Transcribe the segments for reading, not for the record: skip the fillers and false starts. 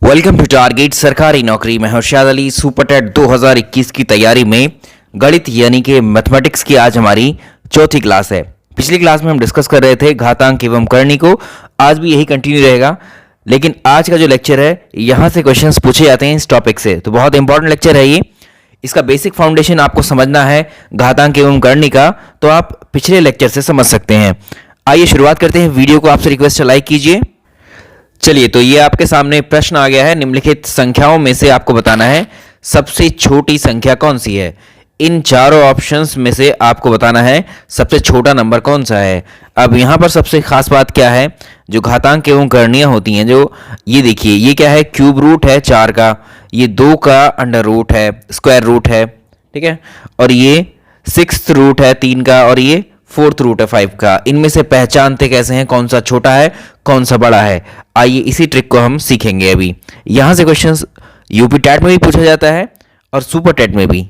Welcome to target सरकारी नौकरी। मैं हर्षाद अली। सुपर टेट 2021 की तैयारी में गणित यानी कि मैथमेटिक्स की आज हमारी चौथी क्लास है। पिछली क्लास में हम डिस्कस कर रहे थे घातांक एवं करनी को। आज भी यही कंटिन्यू रहेगा, लेकिन आज का जो लेक्चर है यहाँ से क्वेश्चंस पूछे जाते हैं इस टॉपिक से, तो बहुत इंपॉर्टेंट लेक्चर है ये। इसका बेसिक फाउंडेशन आपको समझना है घातांक एवं करनी का, तो आप पिछले लेक्चर से समझ सकते हैं। आइए शुरुआत करते हैं। वीडियो को आपसे रिक्वेस्ट है लाइक कीजिए। चलिए, तो ये आपके सामने प्रश्न आ गया है। निम्नलिखित संख्याओं में से आपको बताना है सबसे छोटी संख्या कौन सी है। इन चारों ऑप्शंस में से आपको बताना है सबसे छोटा नंबर कौन सा है। अब यहाँ पर सबसे खास बात क्या है, जो घातांक एवं करणीय होती हैं, जो ये देखिए, ये क्या है, क्यूब रूट है 4 का, ये 2 का अंडर रूट है, स्क्वायर रूट है, ठीक है, और ये 6th रूट है 3 का, और ये 4th रूट है 5 का। इनमें से पहचानते कैसे हैं कौन सा छोटा है कौन सा बड़ा है। आइए इसी ट्रिक को हम सीखेंगे अभी। यहां से क्वेश्चंस यूपी टेट में भी पूछा जाता है और सुपर टेट में भी।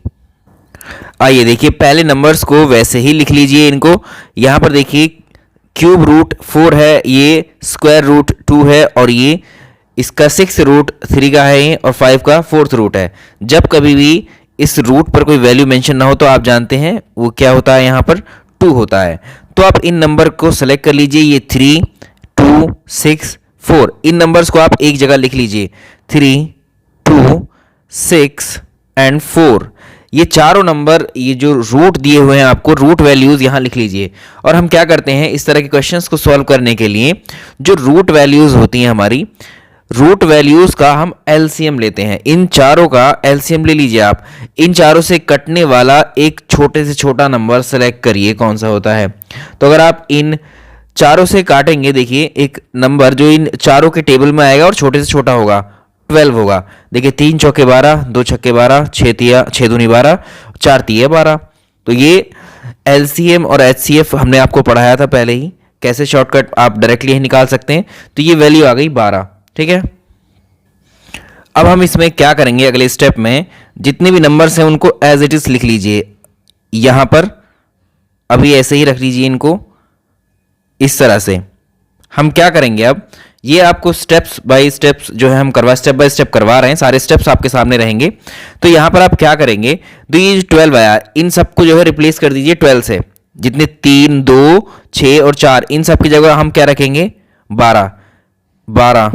आइए देखिए, पहले नंबर्स को वैसे ही लिख लीजिए इनको। यहां पर देखिए, क्यूब रूट 4 है, ये स्क्वायर रूट 2 है, और ये इसका 6 रूट 3 का है, और 5 का 4th रूट है। जब कभी भी इस रूट पर कोई वैल्यू मेंशन ना हो तो आप जानते हैं वो क्या होता है, यहाँ पर 2 होता है। तो आप इन नंबर को सेलेक्ट कर लीजिए, ये 3, 2, 6, 4। इन नंबर्स को आप एक जगह लिख लीजिए, 3, 2, 6 एंड 4। ये चारों नंबर, ये जो रूट दिए हुए हैं आपको, रूट वैल्यूज यहां लिख लीजिए। और हम क्या करते हैं, इस तरह के क्वेश्चंस को सॉल्व करने के लिए जो रूट वैल्यूज होती हैं हमारी, रूट वैल्यूज का हम एलसीएम लेते हैं। इन चारों का एलसीएम ले लीजिए आप। इन चारों से कटने वाला एक छोटे से छोटा नंबर सेलेक्ट करिए कौन सा होता है। तो अगर आप इन चारों से काटेंगे, देखिए एक नंबर जो इन चारों के टेबल में आएगा और छोटे से छोटा होगा, 12 होगा। देखिए 3 चौके 12, 2 छक्के 12, 6 दूनी 12, 4 तिये 12। तो ये एलसीएम और एचसीएफ हमने आपको पढ़ाया था पहले ही, कैसे शॉर्टकट आप डायरेक्टली ही निकाल सकते हैं। तो ये वैल्यू आ गई 12, ठीक है। अब हम इसमें क्या करेंगे, अगले स्टेप में जितने भी नंबर्स हैं उनको एज इट इज लिख लीजिए यहां पर। अभी ऐसे ही रख लीजिए इनको इस तरह से। हम क्या करेंगे अब, ये आपको स्टेप्स बाय स्टेप्स जो है हम स्टेप बाय स्टेप करवा रहे हैं, सारे स्टेप्स आपके सामने रहेंगे। तो यहां पर आप क्या करेंगे, तो ये 12 आया, इन सबको जो है रिप्लेस कर दीजिए 12 से। जितने 3, 2, 6 और 4, इन सब की जगह हम क्या रखेंगे, 12, 12,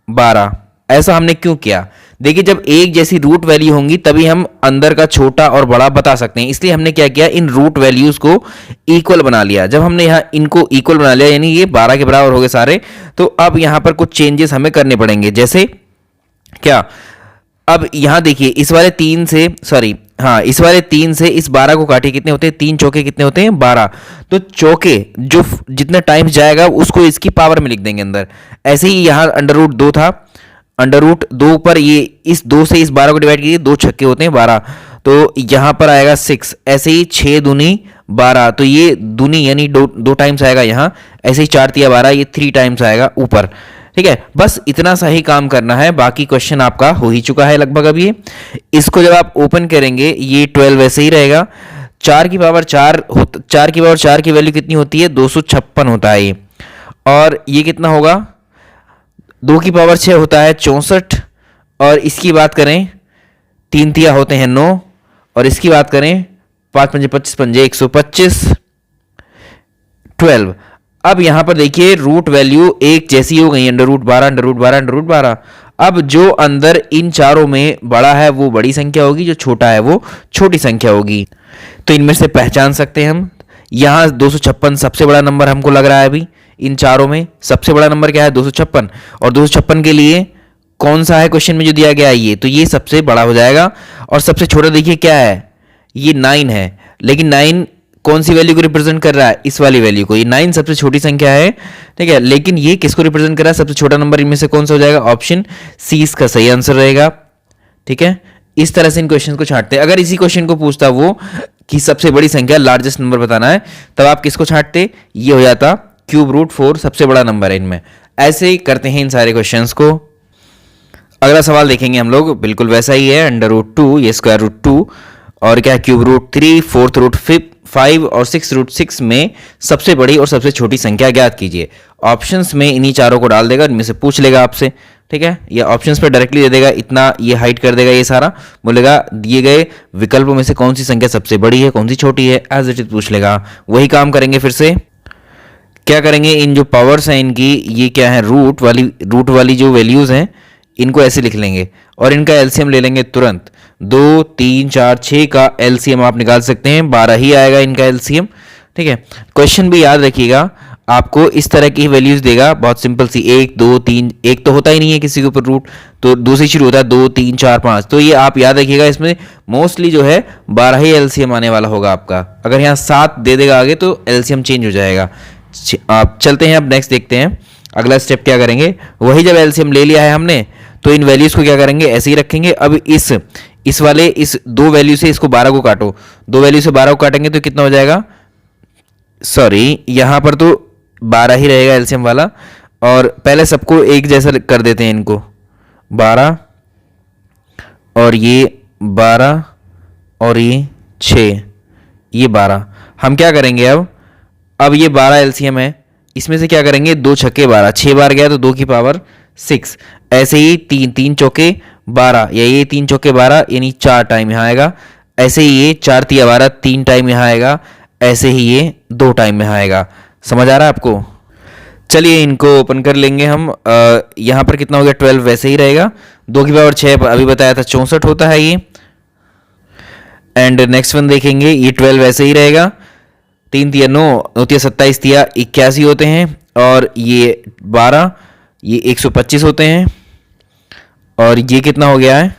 12। ऐसा हमने क्यों किया, देखिए जब एक जैसी रूट वैल्यू होंगी तभी हम अंदर का छोटा और बड़ा बता सकते हैं। इसलिए हमने क्या किया, इन रूट वैल्यूज को इक्वल बना लिया। जब हमने यहाँ इनको इक्वल बना लिया, यानी ये 12 के बराबर हो गए सारे, तो अब यहाँ पर कुछ चेंजेस हमें करने पड़ेंगे। जैसे क्या, अब यहाँ देखिए इस वाले 3 से, सॉरी हाँ, इस वाले 3 से इस 12 को काटिए, कितने होते हैं, 3 चौके कितने होते हैं, 12। तो चौके जो जितना टाइम्स जाएगा उसको इसकी पावर में लिख देंगे अंदर। ऐसे ही यहाँ अंडर रूट 2 था, अंडर रूट 2 पर ये इस 2 से इस 12 को डिवाइड कीजिए, 2 छक्के होते हैं 12, तो यहां पर आएगा 6। ऐसे ही 6 दूनी 12, तो ये दूनी यानी दो टाइम्स आएगा यहां। ऐसे ही 4 तिया 12, ये 3 टाइम्स आएगा ऊपर, ठीक है। बस इतना सा ही काम करना है, बाकी क्वेश्चन आपका हो ही चुका है लगभग। अब ये इसको जब आप ओपन करेंगे, ये 12 वैसे ही रहेगा। 4 की पावर 4 की वैल्यू कितनी होती है, 256 होता है ये। और ये कितना होगा, 2 की पावर 6 होता है 64। और इसकी बात करें, 3 तिया होते हैं 9, और इसकी बात करें 5 पंजे 25 पंजे 125, 12। अब यहां पर देखिए रूट वैल्यू एक जैसी हो गई, under root 12, under root 12, under root 12। अब जो अंदर इन चारों में बड़ा है वो बड़ी संख्या होगी, जो छोटा है वो छोटी संख्या होगी। तो इनमें से पहचान सकते हैं हम। यहां 256 सबसे बड़ा नंबर हमको लग रहा है। अभी इन चारों में सबसे बड़ा नंबर क्या है, 256। और 256 के लिए कौन सा है क्वेश्चन में जो दिया गया है ये, तो ये सबसे बड़ा हो जाएगा। और सबसे छोटा देखिए क्या है, ये 9 है। लेकिन 9 कौन सी वैल्यू को रिप्रेजेंट कर रहा है, इस वाली वैल्यू को। ये 9 सबसे छोटी संख्या है, ठीक है। लेकिन ये किसको रिप्रेजेंट कर रहा है, सबसे छोटा नंबर इनमें से कौन सा हो जाएगा, ऑप्शन सी इसका सही आंसर रहेगा, ठीक है। इस तरह से इन क्वेश्चन को छांटते हैं। अगर इसी क्वेश्चन को पूछता वो कि सबसे बड़ी संख्या, लार्जेस्ट नंबर बताना है, तब आप किसको छांटते, ये हो जाता क्यूब रूट 4 सबसे बड़ा नंबर है इनमें। ऐसे ही करते हैं इन सारे क्वेश्चंस को। अगला सवाल देखेंगे हम लोग, बिल्कुल वैसा ही है, अंडर रूट 2, ये स्क्वायर रूट 2, और क्या क्यूब रूट 3, फोर्थ रूट 5 और 6 रूट 6 में सबसे बड़ी और सबसे छोटी संख्या ज्ञात कीजिए। ऑप्शंस में इन्हीं चारों को डाल देगा, इनमें से पूछ लेगा आपसे, ठीक है। या ऑप्शंस पे डायरेक्टली दे देगा, इतना ये हाइड कर देगा, ये सारा बोलेगा दिए गए विकल्पों में से कौन सी संख्या सबसे बड़ी है, कौन सी छोटी है, एज इट इज पूछ लेगा। वही काम करेंगे फिर से। क्या करेंगे, इन जो पावर्स हैं इनकी, ये क्या है, रूट वाली जो वैल्यूज़ हैं इनको ऐसे लिख लेंगे और इनका एलसीएम ले लेंगे तुरंत। 2, 3, 4, 6 का एलसीएम आप निकाल सकते हैं, 12 ही आएगा इनका एलसीएम, ठीक है। क्वेश्चन भी याद रखिएगा, आपको इस तरह की वैल्यूज देगा, बहुत सिंपल सी, 1, 2, 3, एक तो होता ही नहीं है किसी के ऊपर रूट, तो 2 से शुरू होता है, 2, 3, 4, 5, तो ये आप याद रखिएगा, इसमें मोस्टली जो है 12 ही एलसीएम आने वाला होगा आपका। अगर यहाँ 7 दे देगा आगे तो एलसीएम चेंज हो जाएगा। आप चलते हैं, अब नेक्स्ट देखते हैं अगला स्टेप क्या करेंगे। वही जब एलसीएम ले लिया है हमने तो इन वैल्यूज को क्या करेंगे, ऐसे ही रखेंगे। अब इस दो वैल्यू से इसको 12 को काटो, 2 वैल्यू से 12 को काटेंगे तो कितना हो जाएगा, सॉरी यहां पर तो 12 ही रहेगा एलसीएम वाला, और पहले सबको एक जैसा कर देते हैं, इनको 12 और ये 12 और ये 6, ये 12। हम क्या करेंगे अब ये 12 एलसीएम है, इसमें से क्या करेंगे, 2 छक्के 12, 6 बार गया तो 2 की पावर 6, ऐसे ही 3 चौके 12, या ये 3 चौके 12 यानी 4 टाइम यहाँ आएगा, ऐसे ही ये 4 तिया 12 3 टाइम यहाँ आएगा, ऐसे ही ये 2 टाइम यहाँ आएगा। समझ आ रहा है आपको? चलिए इनको ओपन कर लेंगे हम। यहाँ पर कितना हो गया, 12 वैसे ही रहेगा, 2 की पावर 6 अभी बताया था 64 होता है ये। एंड नेक्स्ट वन देखेंगे, ये 12 वैसे ही रहेगा, 3 तिया 9, 9 तिया 27, तिया 81 होते हैं, और ये 12, ये 125 होते हैं, और ये कितना हो गया है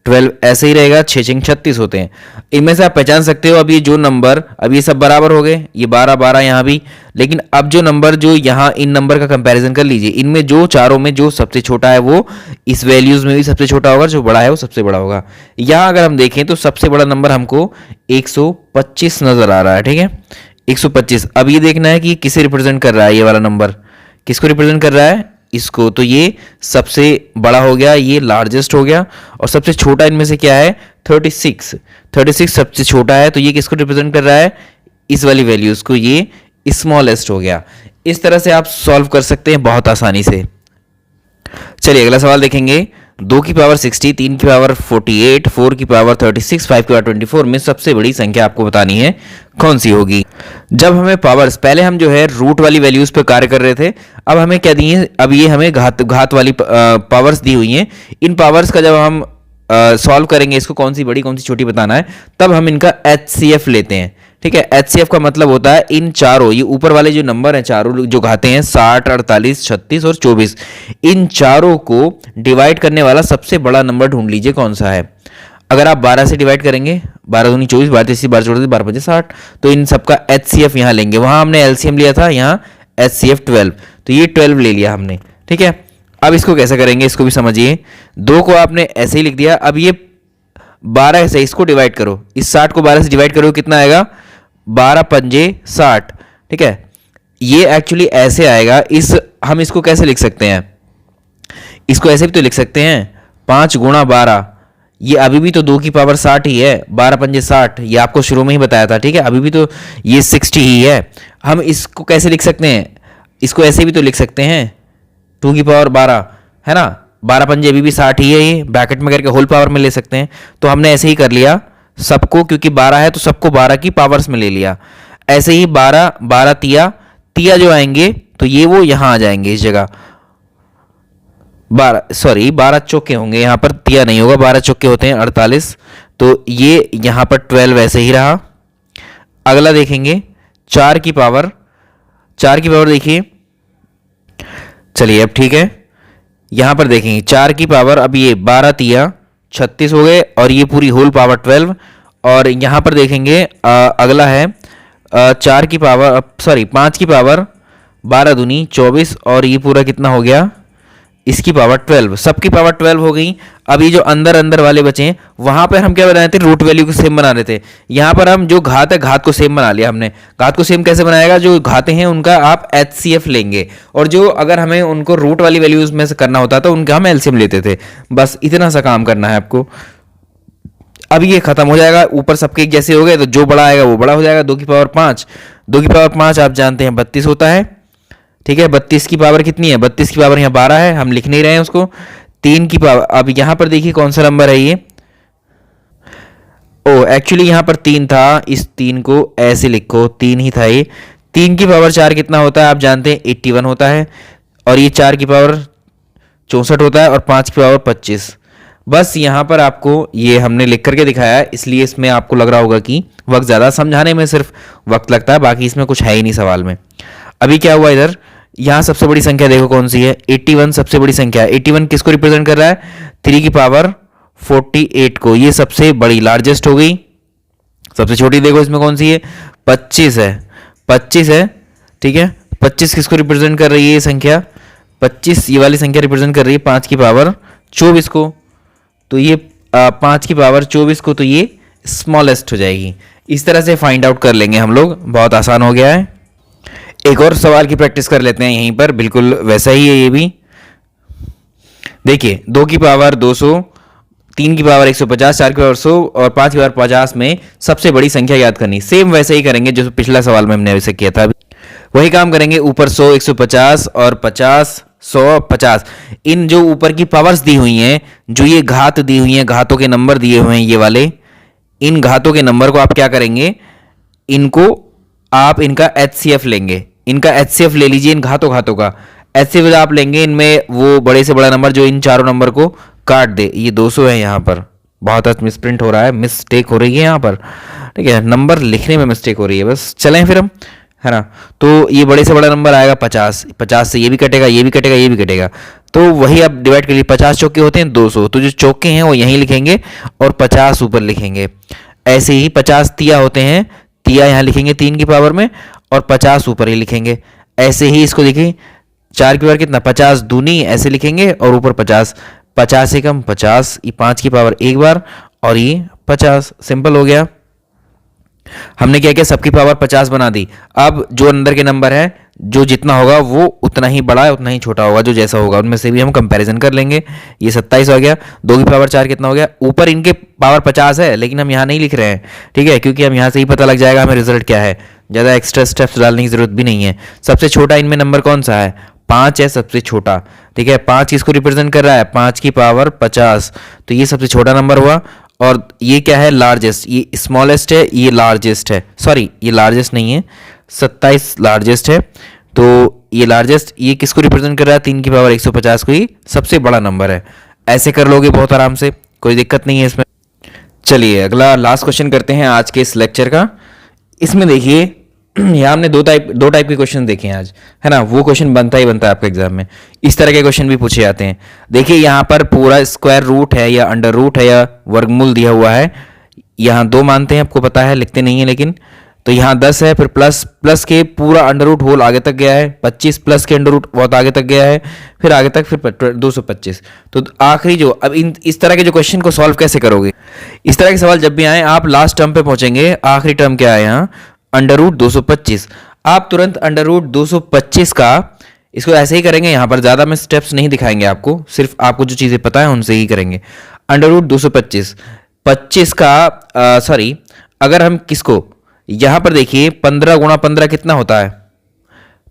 12 ऐसे ही रहेगा, 6 36 होते हैं। इनमें से आप पहचान सकते हो, अब ये जो नंबर, अब ये सब बराबर हो गए, ये 12 12 यहाँ भी, लेकिन अब जो नंबर जो यहाँ इन नंबर का कंपैरिजन कर लीजिए, इनमें जो चारों में जो सबसे छोटा है वो इस वैल्यूज में भी सबसे छोटा होगा, जो बड़ा है वो सबसे बड़ा होगा। यहाँ अगर हम देखें तो सबसे बड़ा नंबर हमको 125 नजर आ रहा है, ठीक है 125। अब ये देखना है कि किसे रिप्रेजेंट कर रहा है, ये वाला नंबर किसको रिप्रेजेंट कर रहा है, इसको, तो ये सबसे बड़ा हो गया, ये लार्जेस्ट हो गया, और सबसे छोटा इनमें से क्या है 36 सबसे छोटा है, तो ये किसको रिप्रेजेंट कर रहा है, इस वाली वैल्यूज को, ये स्मॉलेस्ट हो गया। इस तरह से आप सॉल्व कर सकते हैं बहुत आसानी से। चलिए अगला सवाल देखेंगे, 2 की पावर 60, 3 की पावर 48, 4 की पावर 36, 5 की पावर 24 में सबसे बड़ी संख्या आपको बतानी है, कौन सी होगी। जब हमें पावर्स, पहले हम जो है रूट वाली वैल्यूज पे कार्य कर रहे थे, अब हमें क्या दी है, अब ये हमें घात वाली पावर्स दी हुई हैं। इन पावर्स का जब हम सॉल्व करेंगे, इसको कौन सी बड़ी कौन सी छोटी बताना है, तब हम इनका एचसीएफ लेते हैं, ठीक है। एचसीएफ का मतलब होता है इन चारों, ये ऊपर वाले जो नंबर हैं चारों जो घाते हैं 60, 48, 36 और 24, इन चारों को डिवाइड करने वाला सबसे बड़ा नंबर ढूंढ लीजिए कौन सा है। अगर आप 12 से डिवाइड करेंगे, 12 दूनी 24, 12 तीसरी 12 चौदह 12 पच्चीस 60, तो इन सबका एचसीएफ यहाँ लेंगे। वहां हमने एलसीएम लिया था, यहाँ एचसीएफ 12, तो ये 12 ले लिया हमने, ठीक है। अब इसको कैसे करेंगे, इसको भी समझिए। 2 को आपने ऐसे ही लिख दिया, अब ये 12 से इसको डिवाइड करो, इस 60 को 12 से डिवाइड करो, कितना आएगा 12 पंजे 60, ठीक है। ये एक्चुअली ऐसे आएगा, हम इसको कैसे लिख सकते हैं, इसको ऐसे भी तो लिख सकते हैं 5 गुणा 12, ये अभी भी तो 2 की पावर 60 ही है, 12 पंजे 60, ये आपको शुरू में ही बताया था, ठीक है। अभी भी तो ये 60 ही है। हम इसको कैसे लिख सकते हैं, इसको ऐसे भी तो लिख सकते हैं 2 की पावर 12, है ना, 12 पंजे अभी भी 60 ही है, ये ब्रैकेट में करके होल पावर में ले सकते हैं। तो हमने ऐसे ही कर लिया सबको, क्योंकि 12 है तो सबको 12 की पावर्स में ले लिया। ऐसे ही 12 तिया जो आएंगे तो ये वो यहां आ जाएंगे इस जगह, 12 चौके होंगे, यहां पर तिया नहीं होगा, 12 चौके होते हैं 48, तो ये यहां पर 12 ऐसे ही रहा। अगला देखेंगे 4 की पावर देखिए, चलिए अब ठीक है, यहां पर देखेंगे 4 की पावर, अब ये 12 तिया 36 हो गए, और ये पूरी होल पावर 12, और यहां पर देखेंगे अगला है 5 की पावर 12 दूनी 24, और ये पूरा कितना हो गया, इसकी पावर 12, सबकी पावर 12 हो गई। अब ये जो अंदर वाले बचे वहां पर हम क्या बना रहे थे, रूट वैल्यू को सेम बना रहे थे। यहां पर हम जो घात है, घात को सेम बना लिया हमने। घात को सेम कैसे बनाएगा, जो घाते हैं उनका आप एचसीएफ लेंगे, और जो अगर हमें उनको रूट वाली वैल्यूज में से करना होता तो उनका हम एलसीएम लेते थे। बस इतना सा काम करना है आपको। अब ये खत्म हो जाएगा, ऊपर सबके एक जैसे हो गए, तो जो बड़ा आएगा वो बड़ा हो जाएगा। 2 की पावर 5, 2 की पावर 5 आप जानते हैं 32 होता है, ठीक है। 32 की पावर कितनी है, 32 की पावर यहाँ 12 है, हम लिख नहीं रहे हैं उसको। 3 की पावर, अब यहाँ पर देखिए कौन सा नंबर है ये, ओ एक्चुअली यहाँ पर 3 था, इस 3 को ऐसे लिखो, 3 ही था ये। 3 की पावर 4 कितना होता है आप जानते हैं, 81 होता है, और ये 4 की पावर 64 होता है, और 5 की पावर 25। बस यहाँ पर आपको ये हमने लिख करके दिखाया है, इसलिए इसमें आपको लग रहा होगा कि वक्त ज़्यादा, समझाने में सिर्फ वक्त लगता है, बाकी इसमें कुछ है ही नहीं सवाल में। अभी क्या हुआ इधर, यहाँ सबसे बड़ी संख्या देखो कौन सी है, 81 सबसे बड़ी संख्या है। 81 किसको रिप्रेजेंट कर रहा है, 3 की पावर 48 को, ये सबसे बड़ी लार्जेस्ट हो गई। सबसे छोटी देखो इसमें कौन सी है, 25 है, 25 है, ठीक है। 25 किसको रिप्रेजेंट कर रही है ये संख्या, 25 ये वाली संख्या रिप्रेजेंट कर रही है 5 की पावर 24 को, तो ये 5 की पावर 24 को, तो ये स्मॉलेस्ट हो जाएगी। इस तरह से फाइंड आउट कर लेंगे हम लोग, बहुत आसान हो गया है। एक और सवाल की प्रैक्टिस कर लेते हैं यहीं पर, बिल्कुल वैसा ही है ये भी। देखिए 2 की पावर 200, 3 की पावर 150, 4 की पावर 100 और 5 की पावर 50 में सबसे बड़ी संख्या याद करनी। सेम वैसे ही करेंगे जो पिछला सवाल में हमने वैसे किया था, वही काम करेंगे। ऊपर 100, 150 और 50, 100, 50, इन जो ऊपर की पावर्स दी हुई हैं, जो ये घात दी हुई हैं, घातों के नंबर दिए हुए हैं ये वाले, इन घातों के नंबर को आप क्या करेंगे, इनको आप इनका HCF लेंगे, इनका HCF ले लीजिए, इन घातों का HCF आप लेंगे। इनमें वो बड़े से बड़ा नंबर जो इन चारों नंबर को काट दे, ये 200 है यहाँ पर, बहुत मिसप्रिंट हो रहा है, मिस्टेक हो रही है यहाँ पर, ठीक है, नंबर लिखने में मिस्टेक हो रही है। बस चलें फिर हम, है ना। तो ये बड़े से बड़ा नंबर आएगा 50, 50 से ये भी कटेगा, ये भी कटेगा, ये भी कटेगा, तो वही आप डिवाइड करिए। 50 चौके होते हैं 200, तो जो चौके हैं वो यहीं लिखेंगे और 50 ऊपर लिखेंगे। ऐसे ही 50 तिया होते हैं, तिया यहाँ लिखेंगे 3 की पावर में, और 50 ऊपर ही लिखेंगे। ऐसे ही इसको देखिए 4 की पावर कितना, 50 दूनी, ऐसे लिखेंगे और ऊपर 50, 50 से कम 50, ये 5 की पावर एक बार, और ये 50, सिंपल हो गया। हमने क्या किया, सबकी पावर 50 बना दी। अब जो अंदर के नंबर है, जो जितना होगा वो उतना ही बड़ा है, उतना ही छोटा होगा, जो जैसा होगा उनमें से भी हम कंपैरिजन कर लेंगे। ये 27 हो गया। 2 की पावर 4 कितना हो गया, ऊपर इनके पावर 50 है, लेकिन हम यहाँ नहीं लिख रहे हैं, ठीक है, क्योंकि हम यहाँ से ही पता लग जाएगा हमें रिजल्ट क्या है, ज़्यादा एक्स्ट्रा स्टेप्स डालने की जरूरत भी नहीं है। सबसे छोटा इनमें नंबर कौन सा है, 5 है सबसे छोटा, ठीक है। 5 किसको रिप्रेजेंट कर रहा है, 5 की पावर 50, तो ये सबसे छोटा नंबर हुआ। और ये क्या है, लार्जेस्ट, ये स्मॉलेस्ट है, ये लार्जेस्ट है, सॉरी ये लार्जेस्ट नहीं है, 27 लार्जेस्ट है, तो ये लार्जेस्ट, ये किसको रिप्रेजेंट कर रहा है, 3 की पावर 150 को, ये सबसे बड़ा नंबर है। ऐसे कर लोगे बहुत आराम से, कोई दिक्कत नहीं है इसमें। चलिए अगला लास्ट क्वेश्चन करते हैं आज के इस लेक्चर का। इसमें देखिए यहाँ हमने दो टाइप के क्वेश्चन देखे हैं आज, है ना, वो क्वेश्चन बनता ही बनता है आपके एग्जाम में, इस तरह के क्वेश्चन भी पूछे जाते हैं। देखिए यहाँ पर पूरा स्क्वायर रूट है या अंडर रूट है या वर्गमूल दिया हुआ है, यहाँ 2 मानते हैं, आपको पता है, लिखते नहीं है लेकिन, तो यहाँ 10 है, फिर प्लस के पूरा अंडर रूट होल आगे तक गया है, 25 प्लस के अंडर रूट बहुत आगे तक गया है, फिर आगे तक फिर 225। तो आखिरी जो, अब इस तरह के जो क्वेश्चन को सॉल्व कैसे करोगे, इस तरह के सवाल जब भी आए आप लास्ट टर्म पे पहुंचेंगे, आखिरी टर्म क्या है यहाँ, अंडर रूट 225। आप तुरंत अंडर रूट 225 का, इसको ऐसे ही करेंगे, यहाँ पर ज़्यादा में स्टेप्स नहीं दिखाएंगे आपको, सिर्फ आपको जो चीज़ें पता है उनसे ही करेंगे। अंडर रूट 225, 25 का सॉरी, अगर हम किसको, यहाँ पर देखिए 15 गुणा 15 कितना होता है,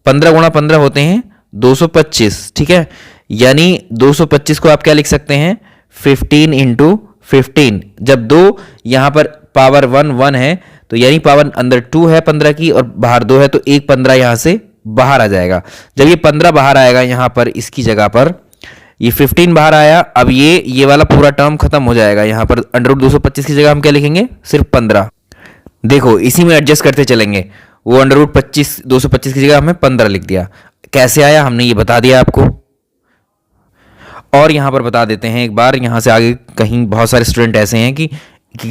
15 गुणा 15 होते हैं 225, ठीक है। यानी 225 को आप क्या लिख सकते हैं, 15 इंटू 15। जब 2 यहाँ पर पावर 1 है, तो यानी पावर अंदर 2 है 15 की और बाहर 2 है, तो एक 15 यहाँ से बाहर आ जाएगा। जब ये 15 बाहर आएगा यहाँ पर इसकी जगह पर, ये 15 बाहर आया, अब ये वाला पूरा टर्म खत्म हो जाएगा। यहाँ पर अंडर रूट 225 की जगह हम क्या लिखेंगे, सिर्फ 15। देखो इसी में एडजस्ट करते चलेंगे, वो अंडर रूट 225 की जगह हमने 15 लिख दिया। कैसे आया हमने ये बता दिया आपको, और यहाँ पर बता देते हैं एक बार, यहाँ से आगे कहीं बहुत सारे स्टूडेंट ऐसे हैं कि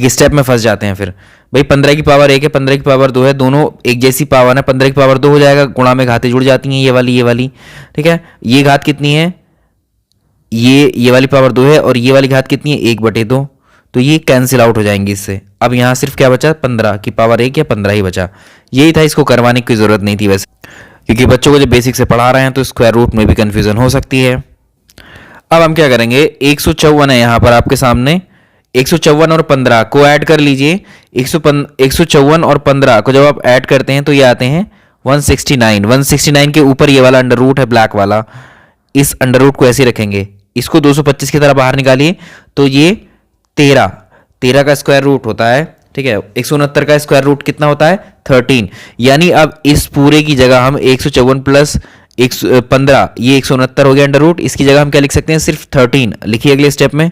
स्टेप में फंस जाते हैं। फिर भाई 15 की पावर 1 है, 15 की पावर 2 है, दोनों एक जैसी पावर है, 15 की पावर 2 हो जाएगा, गुणा में घातें जुड़ जाती हैं, ये वाली, ठीक है। ये घात कितनी है, ये वाली पावर 2 है, और ये वाली घात कितनी है, 1/2, तो ये कैंसिल आउट हो जाएंगी इससे। अब यहाँ सिर्फ क्या बचा, 15 की पावर 1 या 15 ही बचा। यही था, इसको करवाने की जरूरत नहीं थी वैसे, क्योंकि बच्चों को जब बेसिक से पढ़ा रहे हैं तो स्क्वायर रूट में भी कंफ्यूजन हो सकती है। अब हम क्या करेंगे, 154 है यहाँ पर आपके सामने, 154 और 15 को ऐड कर लीजिए। 154 और 15 को जब आप ऐड करते हैं तो ये आते हैं 169। 169 के ऊपर ये वाला अंडर रूट है ब्लैक वाला, इस अंडर रूट को ऐसे रखेंगे, इसको 225 की तरह बाहर निकालिए तो ये 13 का स्क्वायर रूट होता है। ठीक है, 169 का स्क्वायर रूट कितना होता है 13। यानी अब इस पूरे की जगह हम 154 प्लस 15 ये 169 हो गया अंडर रूट, इसकी जगह हम क्या लिख सकते हैं सिर्फ 13 लिखिए अगले स्टेप में।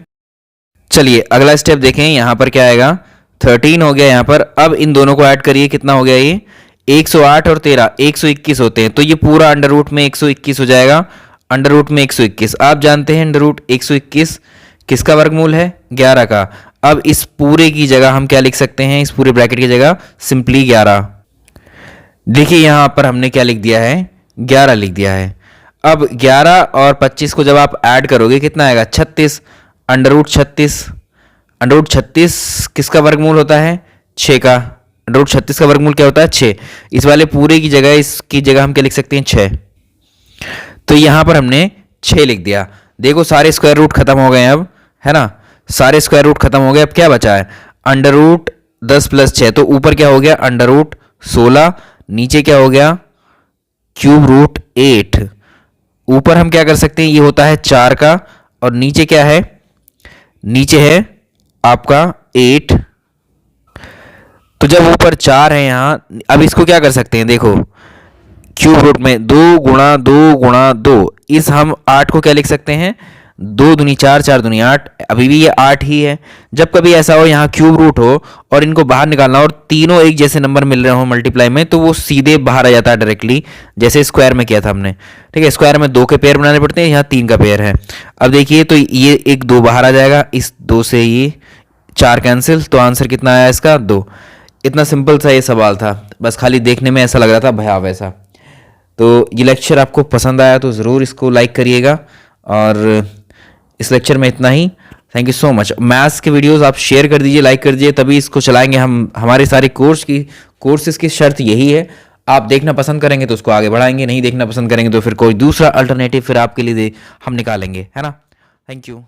चलिए अगला स्टेप देखें, यहां पर क्या आएगा 13 हो गया यहां पर। अब इन दोनों को ऐड करिए, कितना हो गया ये 108 और 13 121 होते हैं, तो ये पूरा अंडर रूट में 121 हो जाएगा। अंडर रूट में 121 आप जानते हैं अंडर रूट 121 किसका वर्गमूल है 11 का। अब इस पूरे की जगह हम क्या लिख सकते हैं, इस पूरे ब्रैकेट की जगह सिंपली 11। देखिए यहां पर हमने क्या लिख दिया है 11 लिख दिया है। अब 11 और 25 को जब आप ऐड करोगे कितना आएगा 36। अंडर रूट 36 किसका वर्गमूल होता है 6 का। अंडर रूट 36 का वर्गमूल क्या होता है 6। इस वाले पूरे की जगह इसकी जगह हम क्या लिख सकते हैं 6। तो यहां पर हमने 6 लिख दिया। देखो सारे स्क्वायर रूट खत्म हो गए अब, है ना, सारे स्क्वायर रूट खत्म हो गए। अब क्या बचा है अंडर रूट 10 प्लस 6, तो ऊपर क्या हो गया अंडर रूट 16, नीचे क्या हो गया क्यूब रूट 8। ऊपर हम क्या कर सकते हैं, ये होता है 4 का, और नीचे क्या है, नीचे है आपका 8। तो जब ऊपर 4 है यहां, अब इसको क्या कर सकते हैं, देखो क्यूब रूट में 2 गुणा 2 गुणा 2, इस हम 8 को क्या लिख सकते हैं 2 दूनी 4 4 दूनी 8, अभी भी ये 8 ही है। जब कभी ऐसा हो यहाँ क्यूब रूट हो और इनको बाहर निकालना और तीनों एक जैसे नंबर मिल रहे हो मल्टीप्लाई में, तो वो सीधे बाहर आ जाता है डायरेक्टली, जैसे स्क्वायर में किया था हमने। ठीक है, स्क्वायर में 2 के पेयर बनाने पड़ते हैं, यहाँ 3 का पेयर है। अब देखिए तो ये एक 2 बाहर आ जाएगा, इस 2 से ये 4 कैंसिल, तो आंसर कितना आया इसका 2। इतना सिंपल सा ये सवाल था, बस खाली देखने में ऐसा लग रहा था भयावह ऐसा। तो ये लेक्चर आपको पसंद आया तो ज़रूर इसको लाइक करिएगा, और इस लेक्चर में इतना ही। Thank you so much. Maths के वीडियोस आप शेयर कर दीजिए, लाइक कर दीजिए, तभी इसको चलाएंगे हम। हमारे सारे कोर्सेज की शर्त यही है, आप देखना पसंद करेंगे तो उसको आगे बढ़ाएंगे, नहीं देखना पसंद करेंगे तो फिर कोई दूसरा अल्टरनेटिव फिर आपके लिए हम निकालेंगे, है ना। Thank you.